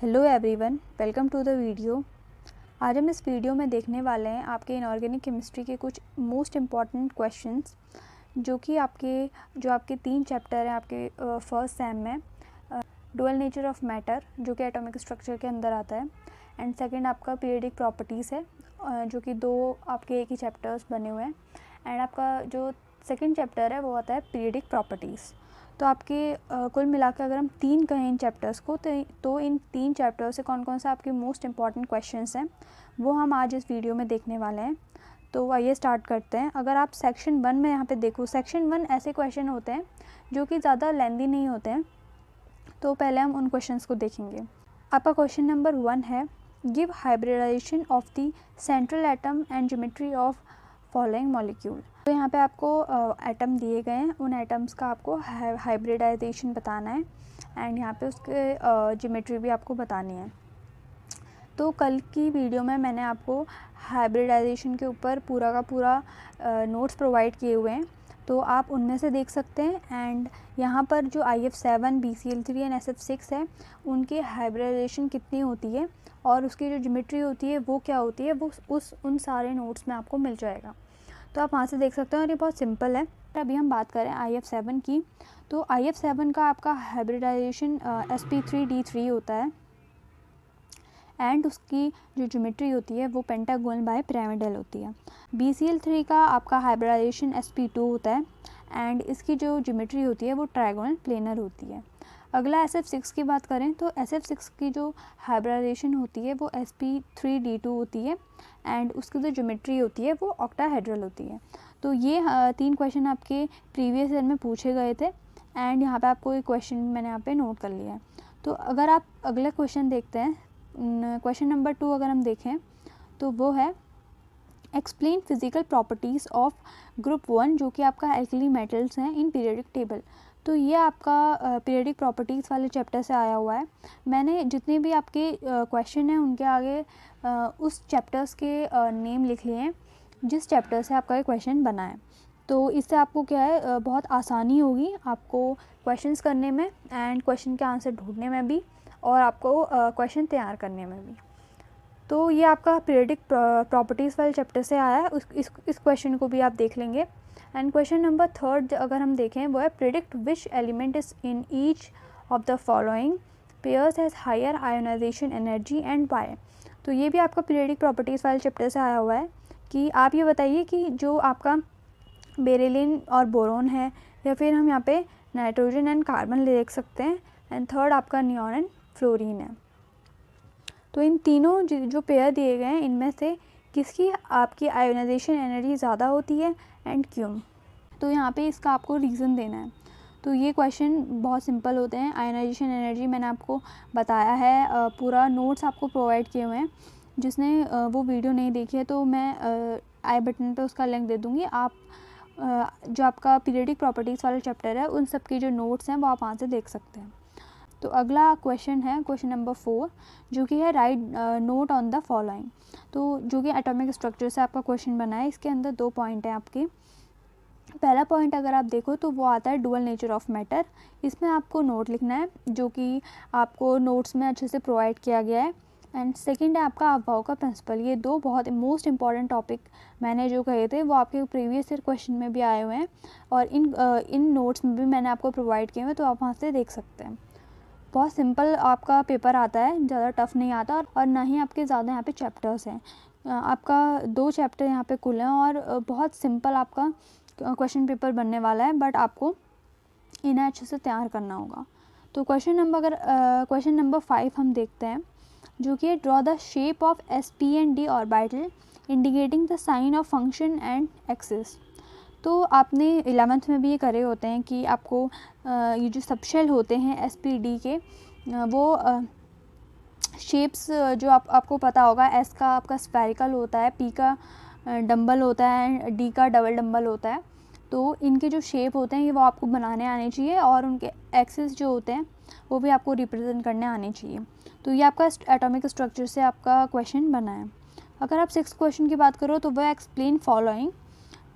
Hello everyone, welcome to the video. आज हम इस वीडियो में देखने वाले हैं आपके इनऑर्गेनिक केमिस्ट्री के कुछ मोस्ट इम्पॉर्टेंट क्वेश्चंस जो आपके 3 चैप्टर हैं आपके फर्स्ट सेम में। डुअल नेचर ऑफ मैटर जो कि एटॉमिक स्ट्रक्चर के अंदर आता है, एंड सेकंड आपका पीरियडिक प्रॉपर्टीज़ है जो कि 2 आपके एक ही चैप्टर्स बने हुए हैं, एंड आपका जो सेकंड चैप्टर है वो आता है पीरियडिक प्रॉपर्टीज़। तो आपके कुल मिलाकर अगर हम 3 कहें इन चैप्टर्स को तो इन 3 चैप्टर से कौन कौन सा आपके मोस्ट इम्पॉर्टेंट क्वेश्चंस हैं वो हम आज इस वीडियो में देखने वाले हैं। तो आइए स्टार्ट करते हैं। अगर आप सेक्शन 1 में यहाँ पे देखो, सेक्शन 1 ऐसे क्वेश्चन होते हैं जो कि ज़्यादा लेंदी नहीं होते हैं, तो पहले हम उन क्वेश्चंस को देखेंगे। आपका क्वेश्चन नंबर 1 है, give hybridization of the central atom and geometry of following molecule. तो यहाँ पे आपको एटम दिए गए हैं, उन एटम्स का आपको हाइब्रिडाइजेशन बताना है, एंड यहाँ पे उसके ज्योमेट्री भी आपको बतानी है। तो कल की वीडियो में मैंने आपको हाइब्रिडाइजेशन के ऊपर पूरा का पूरा नोट्स प्रोवाइड किए हुए हैं, तो आप उनमें से देख सकते हैं। एंड यहाँ पर जो IF7, BCl3 एंड SF6 है, उनकी हाइब्रिडाइजेशन कितनी होती है और उसकी जो ज्योमेट्री होती है वो क्या होती है, वो उन सारे नोट्स में आपको मिल जाएगा। तो आप वहाँ से देख सकते हैं और ये बहुत सिंपल है। अभी हम बात करें IF7 की, तो IF7 का आपका हाइब्रिडाइजेशन sp3d3 होता है, एंड उसकी जो ज्योमेट्री होती है वो पेंटागोनल बाय पिरामिडल होती है। BCl3 का आपका हाइब्रिडाइजेशन sp2 होता है, एंड इसकी जो ज्योमेट्री होती है वो ट्रायगोनल प्लेनर होती है। अगला SF6 की बात करें तो SF6 की जो हाइब्रिडाइजेशन होती है वो sp3d2 होती है, एंड उसकी जो ज्योमेट्री होती है वो ऑक्टाहेड्रल होती है। तो ये 3 क्वेश्चन आपके प्रीवियस ईयर में पूछे गए थे, एंड यहाँ पे आपको एक क्वेश्चन मैंने यहाँ पे नोट कर लिया है। तो अगर आप अगला क्वेश्चन देखते हैं, क्वेश्चन नंबर 2 अगर हम देखें तो वो है, explain physical properties of group 1 जो कि आपका एल्कली मेटल्स हैं इन पीरियडिक टेबल। तो ये आपका पीरियडिक प्रॉपर्टीज़ वाले चैप्टर से आया हुआ है। मैंने जितने भी आपके क्वेश्चन हैं उनके आगे उस चैप्टर्स के नेम लिख लिए हैं जिस चैप्टर से आपका ये क्वेश्चन बना है। तो इससे आपको क्या है, बहुत आसानी होगी आपको क्वेश्चंस करने में, एंड क्वेश्चन के आंसर ढूंढने में भी, और आपको क्वेश्चन तैयार करने में भी। तो ये आपका पीरियडिक प्रॉपर्टीज़ वाले चैप्टर से आया है, इस क्वेश्चन को भी आप देख लेंगे। एंड क्वेश्चन नंबर 3 अगर हम देखें वो है, predict which element is in each of the following pairs has higher ionization energy and why. तो ये भी आपका पीरियडिक प्रॉपर्टीज़ वाले चैप्टर से आया हुआ है कि आप ये बताइए कि जो आपका बेरिलिन और बोरोन है, या फिर हम यहाँ पे नाइट्रोजन एंड कार्बन देख सकते हैं, एंड थर्ड आपका नियॉन एंड फ्लोरीन है। तो इन तीनों जो पेयर दिए गए हैं इनमें से किसकी आपकी आयोनाइजेशन एनर्जी ज़्यादा होती है एंड क्यों। तो यहाँ पे इसका आपको रीज़न देना है। तो ये क्वेश्चन बहुत सिंपल होते हैं। आयोनाइजेशन एनर्जी मैंने आपको बताया है, पूरा नोट्स आपको प्रोवाइड किए हुए हैं। जिसने वो वीडियो नहीं देखी है तो मैं आई बटन पे उसका लिंक दे दूँगी। आप जो आपका पीरियडिक प्रॉपर्टीज़ वाला चैप्टर है उन सब के जो नोट्स हैं वो आप वहाँ से देख सकते हैं। तो अगला क्वेश्चन है क्वेश्चन नंबर 4 जो कि है, right note on the following. तो जो कि एटॉमिक स्ट्रक्चर से आपका क्वेश्चन बना है, इसके अंदर 2 पॉइंट हैं आपके। पहला पॉइंट अगर आप देखो तो वो आता है डुअल नेचर ऑफ मैटर। इसमें आपको नोट लिखना है जो कि आपको नोट्स में अच्छे से प्रोवाइड किया गया है। एंड सेकंड है आपका अफवाह का प्रिंसिपल। ये 2 बहुत मोस्ट इंपॉर्टेंट टॉपिक मैंने जो कहे थे वो आपके प्रीवियस ईयर क्वेश्चन में भी आए हुए हैं, और इन नोट्स में भी मैंने आपको प्रोवाइड किए हुए, तो आप वहाँ से देख सकते हैं। बहुत सिंपल आपका पेपर आता है, ज़्यादा टफ नहीं आता, और ना ही आपके ज़्यादा यहाँ पे चैप्टर्स हैं। आपका 2 चैप्टर यहाँ पे कुल हैं, और बहुत सिंपल आपका क्वेश्चन पेपर बनने वाला है, बट आपको इन्हें अच्छे से तैयार करना होगा। तो क्वेश्चन नंबर 5 हम देखते हैं जो कि draw the shape of sp and d orbital indicating the sign of function and axis. तो आपने 11th में भी ये करे होते हैं कि आपको ये जो सबशेल होते हैं SPD के, वो शेप्स जो आपको पता होगा, S का आपका स्फेरिकल होता है, P का डंबल होता है, D का डबल डंबल होता है। तो इनके जो शेप होते हैं ये वो आपको बनाने आने चाहिए, और उनके एक्सिस जो होते हैं वो भी आपको रिप्रेजेंट करने आने चाहिए। तो ये आपका एटॉमिक स्ट्रक्चर से आपका क्वेश्चन बना है। अगर आप 6th क्वेश्चन की बात करो तो वह एक्सप्लेन फॉलोइंग।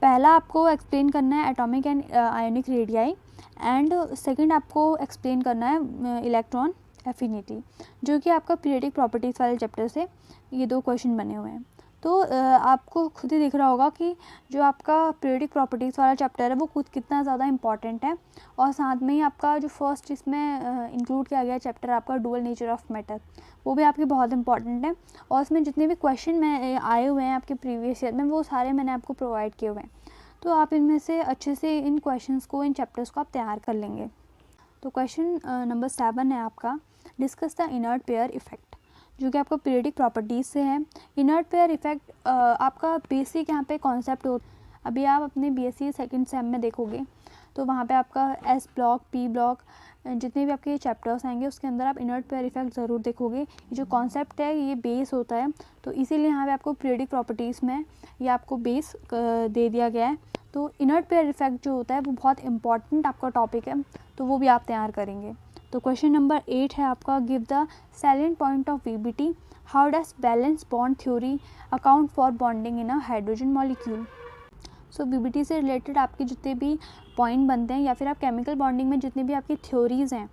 पहला आपको एक्सप्लेन करना है atomic and ionic radii, and second आपको एक्सप्लेन करना है इलेक्ट्रॉन एफिनिटी, जो कि आपका पीरियोडिक प्रॉपर्टीज़ वाले चैप्टर से ये 2 क्वेश्चन बने हुए हैं। तो आपको खुद ही दिख रहा होगा कि जो आपका पीरियोडिक प्रॉपर्टीज़ वाला चैप्टर है वो खुद कितना ज़्यादा इंपॉर्टेंट है, और साथ में ही आपका जो फर्स्ट इसमें इंक्लूड किया गया चैप्टर आपका डुअल नेचर ऑफ मैटर, वो भी आपके बहुत इंपॉर्टेंट है। और उसमें जितने भी क्वेश्चन में आए हुए हैं आपके प्रीवियस ईयर में, वो सारे मैंने आपको प्रोवाइड किए हुए हैं। तो आप इनमें से अच्छे से इन क्वेश्चंस को, इन चैप्टर्स को आप तैयार कर लेंगे। तो क्वेश्चन नंबर 7 है आपका, discuss the inert pair effect, जो कि आपका पीरियोडिक प्रॉपर्टीज़ से है। इनर्ट पेयर इफेक्ट आपका बेसिक यहाँ पे कॉन्सेप्ट हो, अभी आप अपने बीएससी सेकंड सेम में देखोगे तो वहाँ पे आपका एस ब्लॉक, पी ब्लॉक, जितने भी आपके चैप्टर्स आएंगे उसके अंदर आप इनर्ट पेयर इफेक्ट ज़रूर देखोगे। ये जो कॉन्सेप्ट है ये बेस होता है, तो इसीलिए यहाँ पे आपको पीरियोडिक प्रॉपर्टीज़ में ये आपको बेस दे दिया गया है। तो इनर्ट पेयर इफेक्ट जो होता है वो बहुत इंपॉर्टेंट आपका टॉपिक है, तो वो भी आप तैयार करेंगे। तो क्वेश्चन नंबर 8 है आपका, give the salient point of VBT, how does valence bond theory account for bonding in a hydrogen molecule. So VBT से रिलेटेड आपके जितने भी पॉइंट बनते हैं या फिर आप केमिकल बॉन्डिंग में जितनी भी आपकी थ्योरीज़ हैं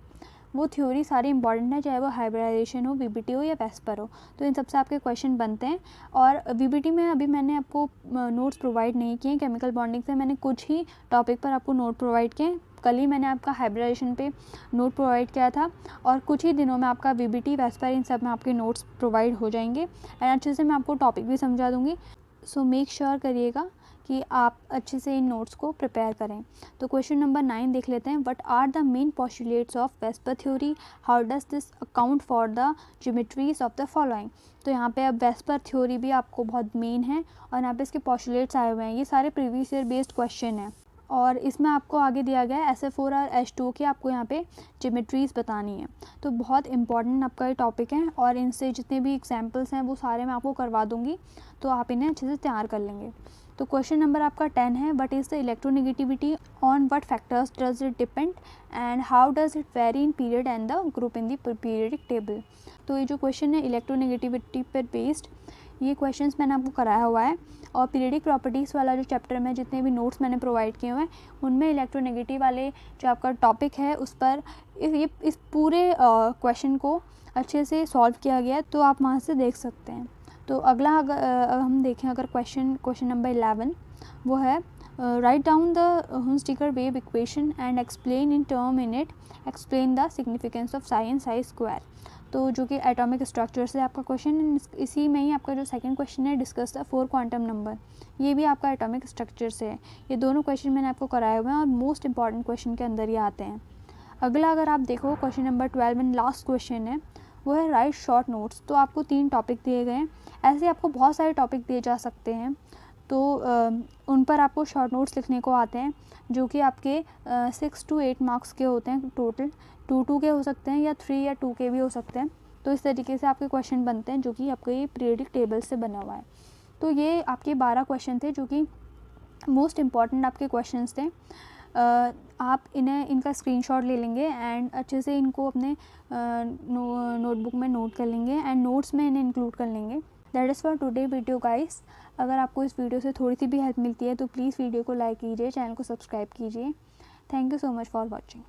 वो थ्योरी सारी इंपॉर्टेंट है, चाहे वो हाइब्रिडाइजेशन हो, वीबीटी हो या वेस्पर हो, तो इन सबसे आपके क्वेश्चन बनते हैं। और वीबीटी में अभी मैंने आपको नोट्स प्रोवाइड नहीं किए, केमिकल बॉन्डिंग से मैंने कुछ ही टॉपिक पर आपको नोट प्रोवाइड किए। कल ही मैंने आपका हाइब्रिडाइजेशन पे नोट प्रोवाइड किया था, और कुछ ही दिनों में आपका वीबीटी, वेस्पर, इन सब में आपके नोट्स प्रोवाइड हो जाएंगे एंड अच्छे से मैं आपको टॉपिक भी समझा दूँगी। सो मेक श्योर करिएगा कि आप अच्छे से इन नोट्स को प्रिपेयर करें। तो क्वेश्चन नंबर 9 देख लेते हैं, what are the main postulates of VSEPR theory, how does this account for the geometries of the following. तो यहाँ पे अब वेस्पर थ्योरी भी आपको बहुत मेन है, और यहाँ पे इसके पोस्टुलेट्स आए हुए हैं, ये सारे प्रीवियस ईयर बेस्ड क्वेश्चन हैं। और इसमें आपको आगे दिया गया है SF4 और H2 की आपको यहाँ पे ज्योमेट्रीज बतानी है। तो बहुत इंपॉर्टेंट आपका ये टॉपिक है, और इनसे जितने भी एग्जांपल्स हैं वो सारे मैं आपको करवा दूँगी, तो आप इन्हें अच्छे से तैयार कर लेंगे। तो क्वेश्चन नंबर आपका 10 है, what is the electronegativity, on what factors does it depend and how does it very in period and the group in the periodic table. तो ये जो क्वेश्चन है इलेक्ट्रोनेगेटिविटी पर बेस्ड, ये क्वेश्चंस मैंने आपको कराया हुआ है, और पीरियडिक प्रॉपर्टीज़ वाला जो चैप्टर में जितने भी नोट्स मैंने प्रोवाइड किए हुए हैं उनमें इलेक्ट्रोनेगेटिव वाले जो आपका टॉपिक है उस पर इस पूरे क्वेश्चन को अच्छे से सॉल्व किया गया है, तो आप वहाँ से देख सकते हैं। तो अगला अगर हम देखें, अगर क्वेश्चन नंबर 11 वो है, write down the हुंस्टिकर wave equation and explain in term in it, explain the significance of sine Sai square. तो जो कि एटॉमिक स्ट्रक्चर से आपका क्वेश्चन है, इसी में ही आपका जो सेकंड क्वेश्चन है, डिस्कस द 4 क्वांटम नंबर, ये भी आपका एटॉमिक स्ट्रक्चर से है। ये दोनों क्वेश्चन मैंने आपको कराए हुए हैं और मोस्ट इंपॉर्टेंट क्वेश्चन के अंदर ये आते हैं। अगला अगर आप देखो क्वेश्चन नंबर 12 में लास्ट क्वेश्चन है, वो है राइट शॉर्ट नोट्स। तो आपको 3 टॉपिक दिए गए हैं, ऐसे आपको बहुत सारे टॉपिक दिए जा सकते हैं, तो उन पर आपको शॉर्ट नोट्स लिखने को आते हैं, जो कि आपके 6 to 8 मार्क्स के होते हैं टोटल। 2 के हो सकते हैं या 3 या 2 के भी हो सकते हैं। तो इस तरीके से आपके क्वेश्चन बनते हैं, जो कि आपके ये पीरियोडिक टेबल से बना हुआ है। तो ये आपके 12 क्वेश्चन थे, जो कि मोस्ट इम्पॉर्टेंट आपके क्वेश्चंस थे। आप इनका स्क्रीनशॉट ले लेंगे एंड अच्छे से इनको अपने नोटबुक में नोट कर लेंगे एंड नोट्स में इन्हें इंक्लूड कर लेंगे। That is for today video guys. अगर आपको इस वीडियो से थोड़ी सी भी हेल्प मिलती है तो प्लीज़ वीडियो को लाइक कीजिए, चैनल को सब्सक्राइब कीजिए। Thank you so much for watching.